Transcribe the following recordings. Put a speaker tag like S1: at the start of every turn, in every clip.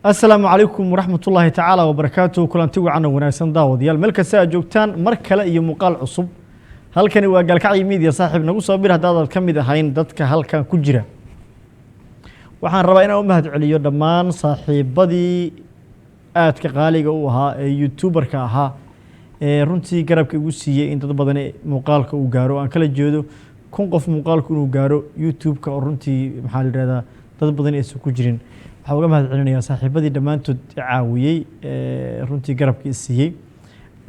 S1: السلام عليكم ورحمة الله تعالى وبركاته كلانتي وعنا وناسان داوديال ملك ساعة جوجتان مركلة iyo muuqaal cusub halkani waa galkacay media saaxiib nagu soo bir hadaad ka mid ahayn dadka halkan ku jira waxaan rabaa inaan u mahad celiyo dhammaan saaxiibadii aadka qaaliga u ahaa ee youtuberka ahaa ee runtii garabka igu siiyay in dad badan muuqaalka uu gaaro aan kala jeedo kun qof muuqaalku inuu gaaro youtube-ka oo runtii maxaa la yiraahdaa dad badan aysan ku jirin waxaan uga mahad celinayaa saaxiibadii dhammaantood caawiyey runtii garabka siiyey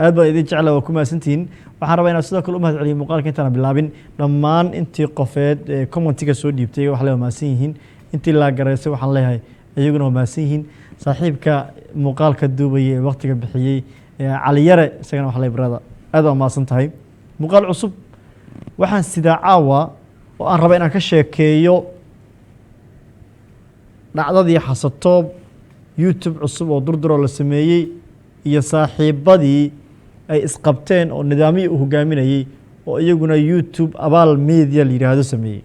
S1: aad baan idin jeclaa waa ku mahadsantihiin waxaan rabaa inaan sidoo kale u mahad celiyo muuqaalka intaan bilaabin dhammaan intii qofeed commentiga soo dhiibtay wax la mahadsan yihiin intii la garaysay waxaan leeyahay iyaguna waa mahadsan yihiin saaxiibka muuqaalka duubay ee waqtiga bixiyey cali yare isagana wax la ibrada aad waa mahadsan tahay muuqaal cusub waxaan sidaa caawa oo aan rabaa inaan ka sheekeeyo dhacdadii xasatoob youtube cusub oo durduroo la sameeyey iyo saaxiibadii ay isqabteen oo nidaamyo u hogaaminayay oo iyaguna youtube abaal media la yiraahdo sameeyey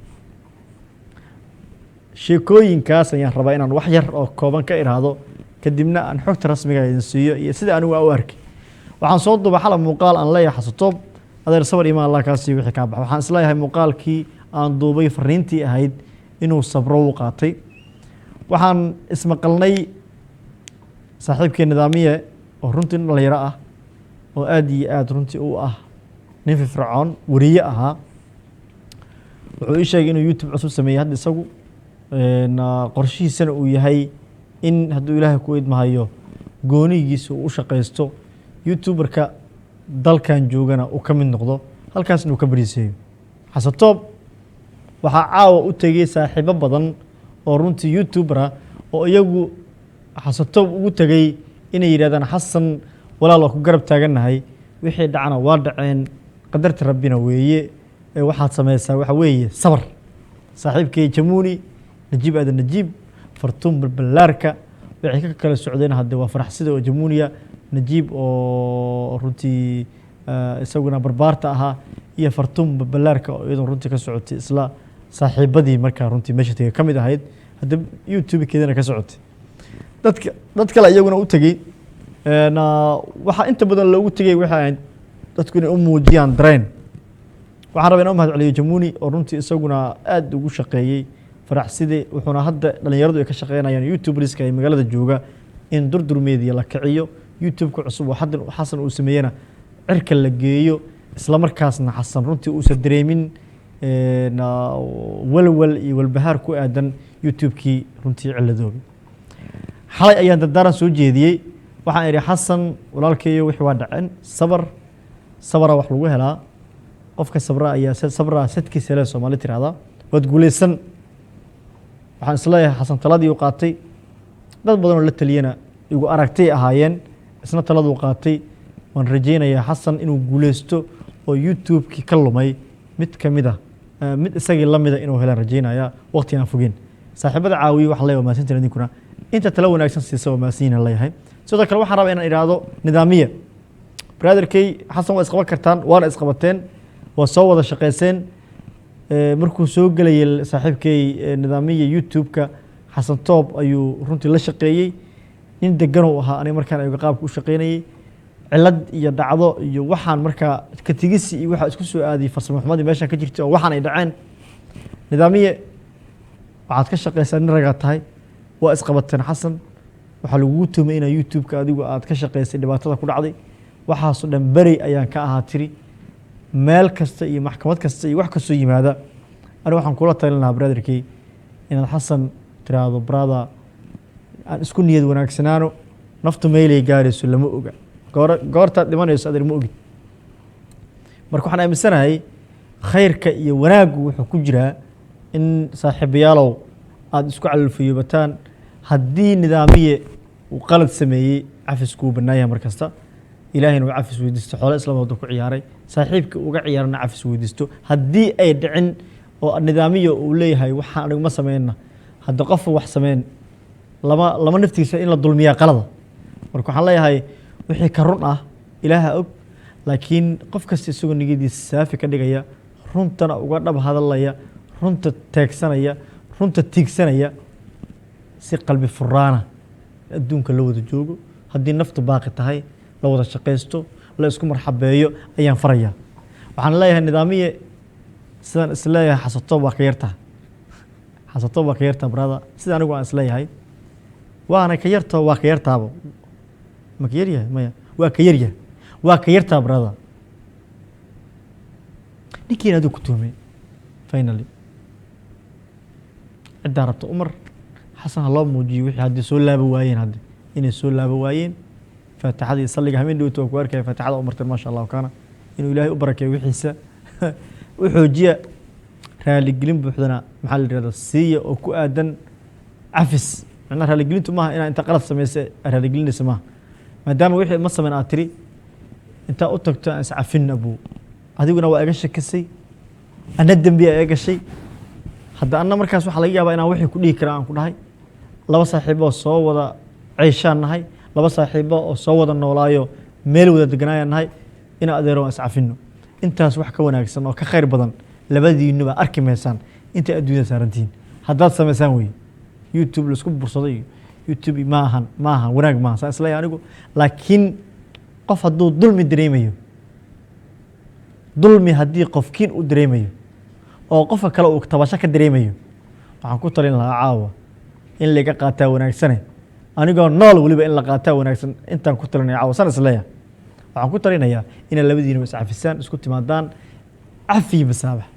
S1: sheekooyinkaas ayaan rabaa inaan wax yar oo kooban ka iraahdo kadibna aan xogta rasmiga idin siiyo iyo sida anigu u arkay waxaan soo duubay xalay muuqaal aan leeyahay xasatoob adeer sabar imaan Allah ka sii wixii ka baxay waxaan isleeyahay muuqaalkii aan duubay fariintii ahayd inuu sabro u qaatay waxaan ismaqalnay saaxiibkii nidaamiye oo runtii dhalinyaro ah oo aad iyo aad runtii u ah nin firfircoon wariye ahaa wuxuu ii sheegay inuu youtube cusub sameeyey hadda isagu qorshihiisana uu yahay in hadduu ilaahay ku idmahayo goonigiisa uu u shaqaysto youtuberka dalkan joogana uu ka mid noqdo halkaasna uu ka bariiseeyo xasatoob waxaa caawa u tegey saaxiibo badan oo runtii youtubera oo iyagu xasatoob ugu tegey inay yidhahdaan xasan walaal waa ku garab taagannahay wixii dhacana waa dhaceen qadarta rabbina weeye waxaad samaysaa waxa weeye sabar saaxiibkay jamuuni najiib aadan najiib fartuun balbalaarka waxay ka kala socdeen hadde waa faraxsida oo jamuuniya najiib oo runtii isaguna barbaarta ahaa iyo fartuun balbalaarka oo iyadoo runtii ka socotay isla saaxiibadii markaa runtii meesha tegay ka mid ahayd hadda youtube-keedana ka socotay dad kale iyaguna u tegey waxaa inta badan loogu tegey waxay ahayd dadku inay u muujiyaan dareen waxaan rabaa inaan u mahad celiyo jamuuni oo runtii isaguna aad ugu shaqeeyey faraxside wuxuuna hadda dhalinyaradu ay ka shaqeynayaan youtuberska ee magaalada jooga in durdur media la kiciyo youtube-ka cusub oo hadda xasan uu sameeyena cirka la geeyo isla markaasna xasan runtii uusan dareemin walwal iyo walbahaar ku aadan youtube-kii runtii ciladoobay xalay ayaan dardaaran soo jeediyey waxaan idhi xasan walaalkeeyo wixii waa dhaceen sabara wax lagu helaa qofka sabra ayaa sabra sadkiisa le Soomaali tiraahdaa waad guuleysan waxaan isleeyahay xasan taladii uu qaatay dad badan oo la taliyana igu aragtay ahaayeen isna taladuu qaatay waan rajeynayaa xasan inuu guuleysto oo youtube-kii ka lumay mid ka mid ah mid isagii la mid ah inuu helaan rajeynayaa waqti aan fogeen saaxiibada caawiye wax leeyahay maasinta idinkuna inta tala wanaagsan siisa waa maasiin leeyahay sidoo kale waxaan rabaa inaan iraado nidaamiye brotherkay xasan waa isqaban kartaan waana isqabateen waa soo wada shaqeyseen markuu soo galayay saaxiibkay nidaamiye youtube-ka xasan toob ayuu runtii la shaqeeyey nin degan uu ahaa aniga markaan ayaga qaabka u shaqeynayay cilad iyo dhacdo iyo waxaan markaa ka tigisi iyo waxa isku soo aadiyay farsamo xumadii meeshan ka jirtay oo waxaan ay dhaceen nidaamiye waxaad ka shaqeysaa nin ragaa tahay waa isqabateen xasan waxaa lagugu tumay inaa youtube-ka adigu aad ka shaqeysay dhibaatada ku dhacday waxaasoo dhan beri ayaan ka ahaa tiri meel kasta iyo maxkamad kasta iyo wax kastoo yimaada aniga waxaan kula talin lahaa brotherkay inaad xasan tiraahdo brother aan isku niyad wanaagsanaano naftu meelay gaarayso lama oga goortaad dhimanayso adeer ma ogid marka waxaan aaminsanahay khayrka iyo wanaaggu wuxuu ku jiraa in saaxiibayaalow aada isku calolfiyoobataan haddii nidaamiye uu qalad sameeyey cafisku uu bannaan yahay mar kasta ilaahayna uu cafis weydiisto xoolo islaamooda ku ciyaaray saaxiibka uga ciyaarana cafis weydiisto haddii ay dhicin oo nidaamiye uu leeyahay waxaan aniguma sameyna hadda qof wax sameyn lama naftiisa in la dulmiyaa qalada marka waxaan leeyahay wixii ka run ah ilaaha og laakiin qof kasta isagoo niyadiisa saafi ka dhigaya runtana uga dhab hadalaya runta teegsanaya runta tiigsanaya si qalbi furaana adduunka la wada joogo haddii naftu baaqi tahay la wada shaqaysto la isku marxabeeyo ayaan farayaa waxaan leeyahay nidaamiye sidaan isleeyahay xasatoob waa ka yartaa xasatoob waa ka yartaa brada sida anigu aan isleeyahay waana ka yartaa waa ka yartaaba ma ka yaryahay maya waa ka yaryahay waa ka yartaa brada ninkiina aduu ku tuhmay finally ciddaa rabta umar xasan ha loo muujiyo wixii haddii soo laaba waayeen hadde inay soo laaba waayeen faatixadii salliga hameen dhowta waa ku arkaya faatixada umartay maasha allah kaana inuu ilaahay u barakeeyo wixiisa u xoojiya raaligelin buuxdana maxaa la yidhahdaa siiya oo ku aadan cafis macnaha raaligelintu maaha inaa inta qalad samaysa raaligelinaysa maaha maadaama wixii ma samayn aad tiri intaa u tagto aan iscafinna buu adiguna waa iga shakisay ana dembi aa iga gashay hadda anna markaas waxaa laga yaabaa inaan wixii ku dhihi kara aan ku dhahay laba saaxiibo oo soo wada ceyshaan nahay laba saaxiibo oo soo wada noolaayo meel wada deganaayaan nahay inaan adeero aan iscafinno intaas wax ka wanaagsan oo ka khayr badan labadiinuba arki maysaan intay adduunyada saarantihiin haddaad samaysaan weye youtube laisku bursaday youtube maahan wanaag maaha saa isleeyahay anigu laakiin qof hadduu dulmi dareemayo dulmi haddii qofkiin uu dareemayo oo qofka kale uu tabasho ka dareemayo waxaan ku talin lahaa caawa in laga qaataa wanaagsane anigoo nool weliba in la qaataa wanaagsan intaan ku talinaya caawa san isleeyahay waxaan ku talinayaa inay labadiinaba iscafisaan isku timaadaan cafi masaabax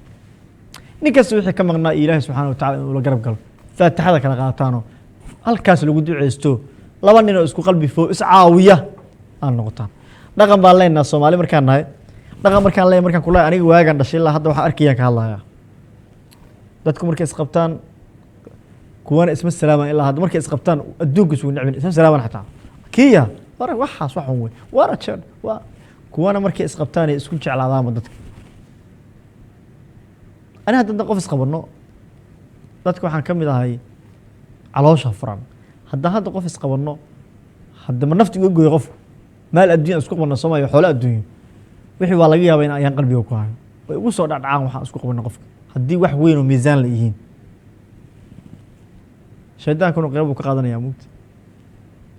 S1: nin kasta wixii ka maqnaa ilaahay subxaana wa tacala inuu la garab galo faatixada kala qaataano halkaas lagu duceysto laba nin oo isku qalbi foo iscaawiya aan noqotaan dhaqan baan leenaha soomaali markaan nahay dhaqan markaan leeyahay markaan kulahay aniga waagaan dhashay ilaa hadda waxaan arkayaan ka hadlayaa dadku markay isqabtaan kuwana isma salaaman ilaa hadda markay isqabtaan adduunka isugu necbin isma salaaman xataa kiya war waxaas waxun wey waana jecel waa kuwana markay isqabtaan ay isku jeclaadaanba dadka ani hadda qof isqabanno dadka waxaan ka mid ahay caloosha furan haddaan hadda qof isqabanno hadda ma nafti uga gooyo qofku maal adduunya isku qabanno Soomaaliya xoolo adduunyo wixii waa laga yaabaa in ayaan qalbiga ku hayo way ugu soo dhacdhacaan waxaan isku qabanno qofka haddii wax weyn oo miisaan la yihiin shaydaankuna qeyb uu ka qaadanayaa mugti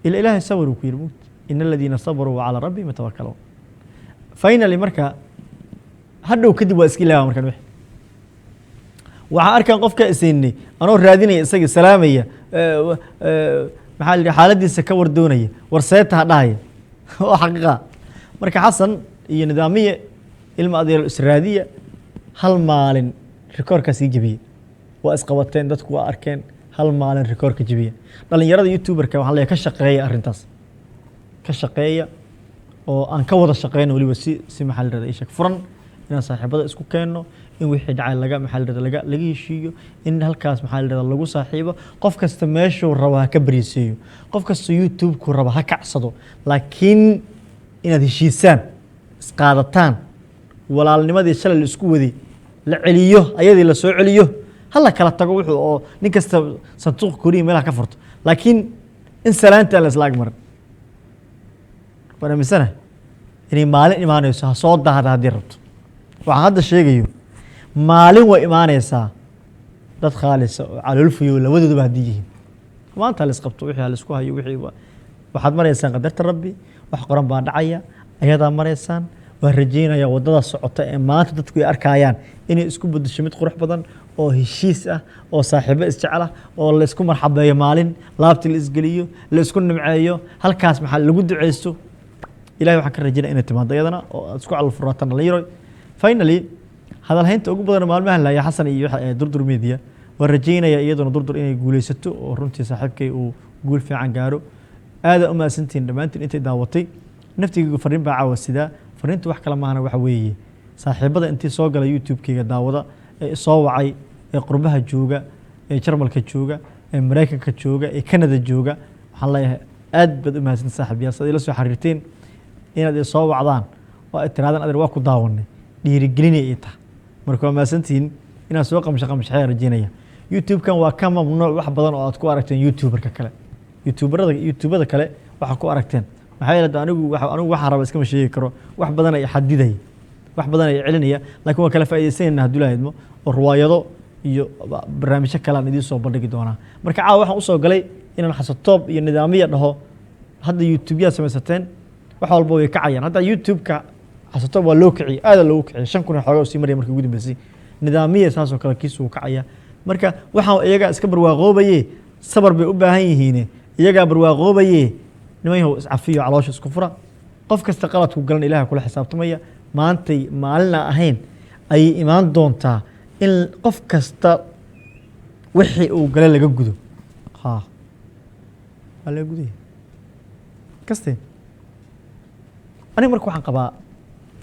S1: ila ilaahay sabir uu ku yiri mugti in alladina sabaruu wa ala rabbihim yatawakkaluun finally marka hadhow kadib waa iska ilaawaa markan wixii waxaan arkaan qofka isiinay anoo raadinaya isagii salaamaya maxaa la yidhi xaaladiisa ka wardoonaya warseeta ha dhahaya oo xaqiiqa marka xasan iyo nidaamiye ilma adeer israadiya hal maalin rikoorkaas ii jebiyey waa isqabateen dadku waa arkeen hal maalin rikoorka jebiya dhalinyarada youtuberka waxaan leeyahay ka shaqeeya arrintaas ka shaqeeya oo aan ka wada shaqeyno weliba si maxaa la yidhahdaa ishak furan inaan saaxiibada isku keenno in wixii dhacay laga maxaa la yidhahdaa laga heshiiyo in halkaas maxaa la yidhahdaa lagu saaxiibo qof kasta meeshuu rabo ha ka bariiseeyo qof kasta youtube-ku rabo ha kacsado laakiin inaad heshiisaan isqaadataan walaalnimadii shalay la isku waday la celiyo ayadii la soo celiyo hala kala tago wuxuu oo nin kasta sanduuq koriya meelaha ka furto laakiin in salaanta la isla agmarin waan aaminsanahay inay maalin imaanayso ha soo daahda haddii rabto waxaan hadda sheegayo maalin way imaanaysaa dad khaalisa oo caloolfayo labadooduba haddii yihiin maanta la isqabto wixii la isku hayo wixii waxaad maraysaan qadarta rabbi wax qoran baa dhacaya ayadaa maraysaan waan rajaynayaa waddada socota ee maanta dadku ay arkayaan inay isku beddesho mid qurux badan oo heshiis ah oo saaxiibo isjecel ah oo la isku marxabeeyo maalin laabti la isgeliyo la isku nimceeyo halkaas maxaa lagu duceysto ilaahay waxaan ka rajaynaa inay timaado iyadana oo aad isku calfuraataan dhalinyaro finally hadalhaynta ugu badan maalmahan laaya xasan iyo durdur media waan rajaynayaa iyaduna durdur inay guuleysato oo runtii saaxiibkay uu guul fiican gaaro aada u mahadsantihiin dhammaantiin intay daawatay naftigaygu fariin baa caawa sidaa fariintu wax kale maahana waxa weeye saaxiibada intii soo gala youtube-kayga daawada ee soo wacay ee qurbaha jooga ee jarmalka jooga ee maraykanka jooga ee kanada jooga waxaan leeyahay aad baad u mahadsan saaxiibayaal saad ila soo xiriirteen inaad soo wacdaan oo ay tiraadaan adeer waa ku daawanay dhiirigelinay ay tahay marka waa mahadsantihiin inaad soo qamshaxaya rajaynaya youtube-kan waa ka mamnuuc wax badan oo aad ku aragteen youtuberka kale youtubada kale waxaa ku aragteen maxaa yeelay anigu waxaan raba iskama sheegi karo wax badan ay xadiday wax badan ay celinaya laakiin waa kala faa'iideysanayna hadduu la idmo oo riwaayado iyo barnaamijyo kale aan idiin soo bandhigi doonaa marka caawa waxaan usoo galay inaan xasatoob iyo nidaamiya dhaho hadda youtube-yaa samaysateen wax walba way kacayaan hadda youtube-ka xasatoob waa loo kiciyay aada loogu kiciyay 5,000 xoogaa usii maraya markii ugu dambeysay nidaamiya saasoo kale kiisu uu kacaya marka waxaa iyagaa iska barwaaqoobaye sabar bay u baahan yihiin iyagaa barwaaqoobaye niman yahow iscafiyo caloosha isku fura qof kasta qaladku galan ilaaha kula xisaabtamaya maantay maalina ahayn ayay imaan doontaa in qof kasta wixii uu gale laga gudo waa laga gudaya kaste aniga marka waxaan qabaa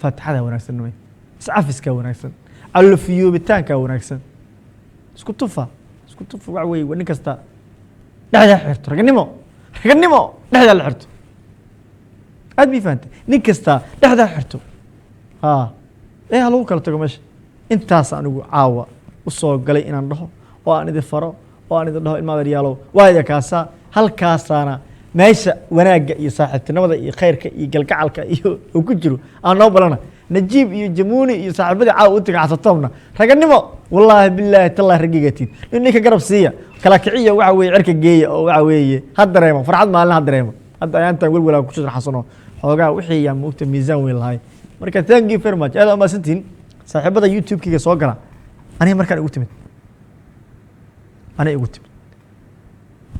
S1: faatixada wanaagsan nimay iscafiska wanaagsan callofiyoobitaanka wanaagsan isku tufa waxa weeye nin kasta dhexdaa xirto raganimo dhexdaa la xirto aad bay fahamtay nin kasta dhexdaa xirto ha lagu kala tago meesha intaas anigu caawa u soo galay inaan dhaho oo aan idin faro oo aan idin dhaho ilma adeeryaalow waa idin kaasaa halkaasaana meesha wanaagga iyo saaxiibtinimada iyo khayrka iyo galgacalka iyo uu ku jiro aan noo balana najiib iyo jamuuni iyo saaxiibadii caawa u taga xasatoobna raganimo wallaahi bilaahi tallahi raggigatiin ninka garab siiya kala kiciya waxa weeye cirka geeya oo waxa weeye ha dareemo farxad maalin ha dareemo hadda ayaantan welwelaa ku shidar xasano xoogaa wixii yaa moogta miisaan weyn lahay marka thank you very much aad u mahadsantihiin saaxiibada youtube-kiga soo gala aniga markaan igu timid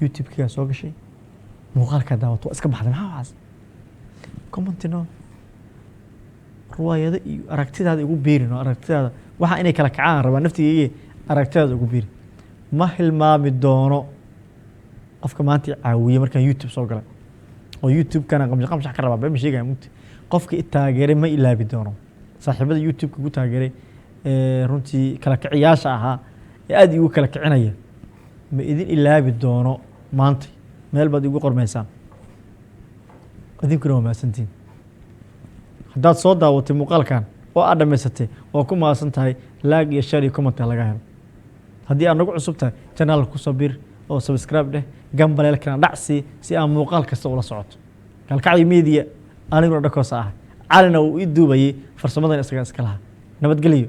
S1: youtube-kiga soo gashay muuqaalkaa daawato waa iska baxday maxaa waxaas commentino ruwaayado iyo aragtidaada igu biirin oo aragtidaada waxa inay kala kacaan rabaa naftigeyga aragtidaada ugu biirin ma hilmaami doono qofka maanta caawiye markaan youtube soo galay oo youtube-kana qamshax ka rabaa bema sheegaya mugti qofka i taageeray ma ilaabi doono saaxiibada youtube-ka igu taageeray runtii kala kiciyaasha ahaa ee aad igu kala kicinaya ma idin ilaabi doono maanta meel baad igu qormaysaan idinkuna waa mahadsantihiin haddaad soo daawatay muuqaalkan oo aad dhammaysatay waa ku mahadsan tahay laag iyo share iyo comment laga helo haddii aad nagu cusub tahay channelka ku soo bir oo subscribe dheh gambaleelkana dhacsi si aan muuqaal kasta ula socoto kalkacyo media aniguna dhakoosa ah calina uu ii duubayay farsamadan isaga iska lahaa nabadgelyo